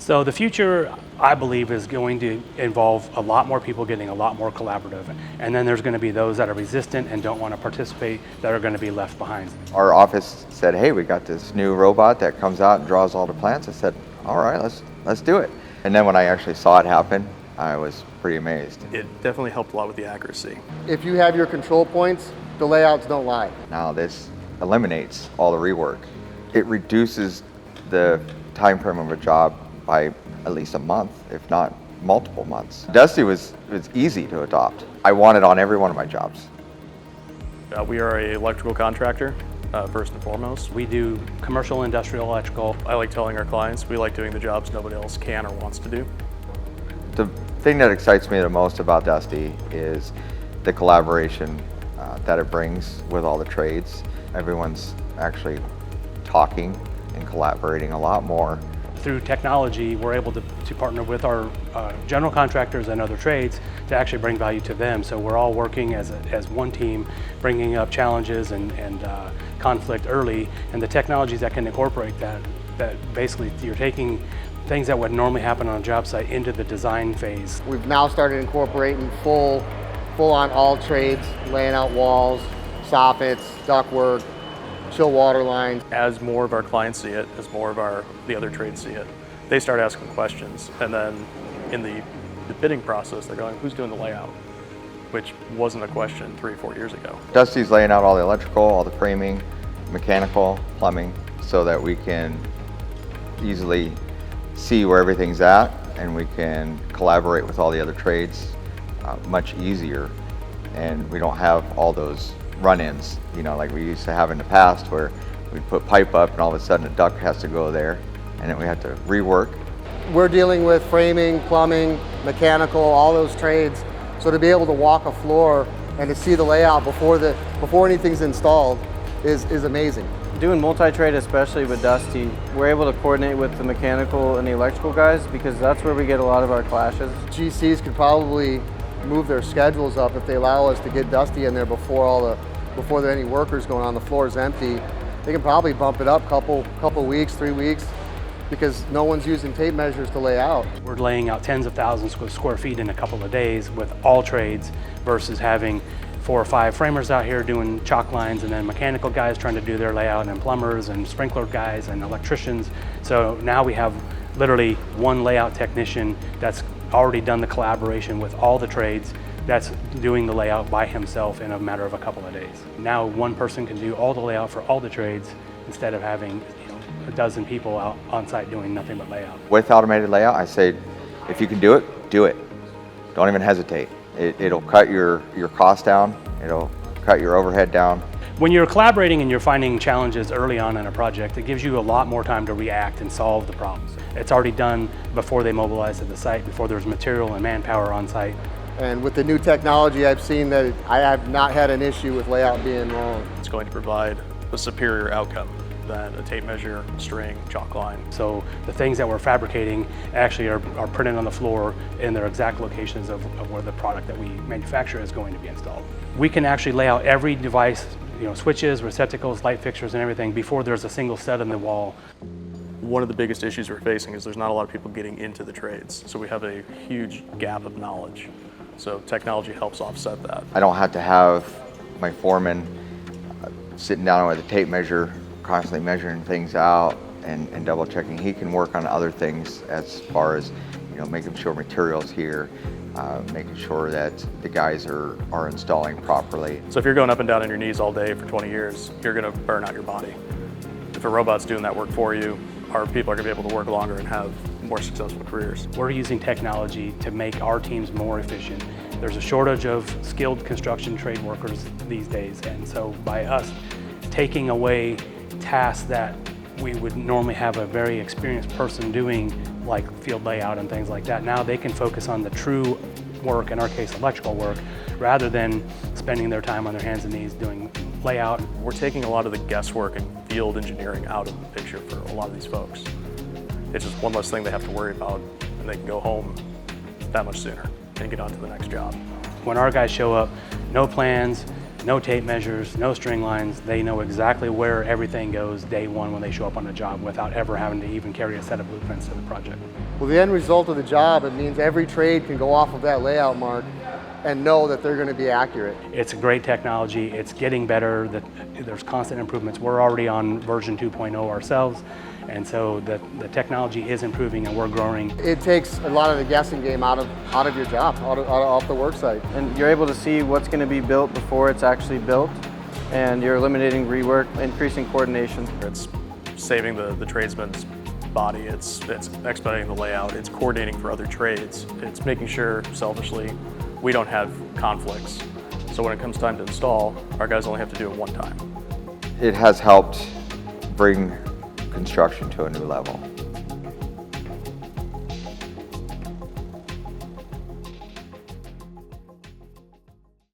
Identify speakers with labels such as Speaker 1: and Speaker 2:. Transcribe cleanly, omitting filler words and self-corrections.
Speaker 1: So the future, I believe, is going to involve a lot more people getting a lot more collaborative. And then there's going to be those that are resistant and don't want to participate that are going to be left behind.
Speaker 2: Our office said, hey, we got this new robot that comes out and draws all the plans. I said, all right, let's do it. And then when I actually saw it happen, I was pretty amazed.
Speaker 3: It definitely helped a lot with the accuracy.
Speaker 4: If you have your control points, the layouts don't lie.
Speaker 2: Now this eliminates all the rework. It reduces the time frame of a job by at least a month, if not multiple months. Dusty was easy to adopt. I want it on every one of my jobs.
Speaker 3: We are an electrical contractor, first and foremost.
Speaker 1: We do commercial, industrial, electrical.
Speaker 3: I like telling our clients we like doing the jobs nobody else can or wants to do.
Speaker 2: The thing that excites me the most about Dusty is the collaboration that it brings with all the trades. Everyone's actually talking and collaborating a lot more.
Speaker 1: Through technology, we're able to partner with our general contractors and other trades to actually bring value to them. So we're all working as one team, bringing up challenges and conflict early, and the technologies that can incorporate that basically you're taking things that would normally happen on a job site into the design phase.
Speaker 4: We've now started incorporating full on all trades, laying out walls, soffits, ductwork, chill water lines.
Speaker 3: As more of our clients see it, as more of the other trades see it, they start asking questions. And then in the bidding process, they're going, who's doing the layout? Which wasn't a question 3 or 4 years ago.
Speaker 2: Dusty's laying out all the electrical, all the framing, mechanical, plumbing, so that we can easily see where everything's at and we can collaborate with all the other trades much easier. And we don't have all those run-ins, like we used to have in the past where we'd put pipe up and all of a sudden a duct has to go there and then we have to rework.
Speaker 4: We're dealing with framing, plumbing, mechanical, all those trades. So to be able to walk a floor and to see the layout before anything's installed is amazing.
Speaker 5: Doing multi-trade, especially with Dusty, we're able to coordinate with the mechanical and the electrical guys because that's where we get a lot of our clashes.
Speaker 4: GCs could probably move their schedules up if they allow us to get Dusty in there before there are any workers going on. The floor is empty. They can probably bump it up couple weeks, 3 weeks, because no one's using tape measures to lay out.
Speaker 1: We're laying out tens of thousands of square feet in a couple of days with all trades versus having 4 or 5 framers out here doing chalk lines and then mechanical guys trying to do their layout and plumbers and sprinkler guys and electricians. So now we have literally one layout technician that's already done the collaboration with all the trades that's doing the layout by himself in a matter of a couple of days. Now one person can do all the layout for all the trades instead of having a dozen people out on site doing nothing but layout.
Speaker 2: With automated layout, I say if you can do it, do it. Don't even hesitate. It'll cut your cost down, it'll cut your overhead down.
Speaker 1: When you're collaborating and you're finding challenges early on in a project, it gives you a lot more time to react and solve the problems. It's already done before they mobilize at the site, before there's material and manpower on site.
Speaker 4: And with the new technology, I've seen that I have not had an issue with layout being wrong.
Speaker 3: It's going to provide a superior outcome than a tape measure, string, chalk line.
Speaker 1: So the things that we're fabricating actually are printed on the floor in their exact locations of where the product that we manufacture is going to be installed. We can actually lay out every device, switches, receptacles, light fixtures and everything before there's a single set in the wall.
Speaker 3: One of the biggest issues we're facing is there's not a lot of people getting into the trades. So we have a huge gap of knowledge. So technology helps offset that.
Speaker 2: I don't have to have my foreman sitting down with a tape measure, constantly measuring things out and double checking. He can work on other things as far as making sure materials here, making sure that the guys are installing properly.
Speaker 3: So if you're going up and down on your knees all day for 20 years, you're going to burn out your body. If a robot's doing that work for you, our people are going to be able to work longer and have more successful careers.
Speaker 1: We're using technology to make our teams more efficient. There's a shortage of skilled construction trade workers these days, and so by us taking away tasks that we would normally have a very experienced person doing, like field layout and things like that, now they can focus on the true work, in our case electrical work, rather than spending their time on their hands and knees doing layout.
Speaker 3: We're taking a lot of the guesswork and field engineering out of the picture for a lot of these folks. It's just one less thing they have to worry about, and they can go home that much sooner and get on to the next job.
Speaker 1: When our guys show up, no plans, No tape measures, no string lines. They know exactly where everything goes day one when they show up on a job without ever having to even carry a set of blueprints to the project.
Speaker 4: Well, the end result of the job, it means every trade can go off of that layout mark and know that they're going to be accurate.
Speaker 1: It's a great technology. It's getting better. There's constant improvements. We're already on version 2.0 ourselves, and so the technology is improving and we're growing.
Speaker 4: It takes a lot of the guessing game out of your job, off the work site.
Speaker 5: And you're able to see what's going to be built before it's actually built, and you're eliminating rework, increasing coordination.
Speaker 3: It's saving the tradesman's body, it's expediting the layout, it's coordinating for other trades, it's making sure, selfishly, we don't have conflicts. So when it comes time to install, our guys only have to do it one time.
Speaker 2: It has helped bring construction to a new level.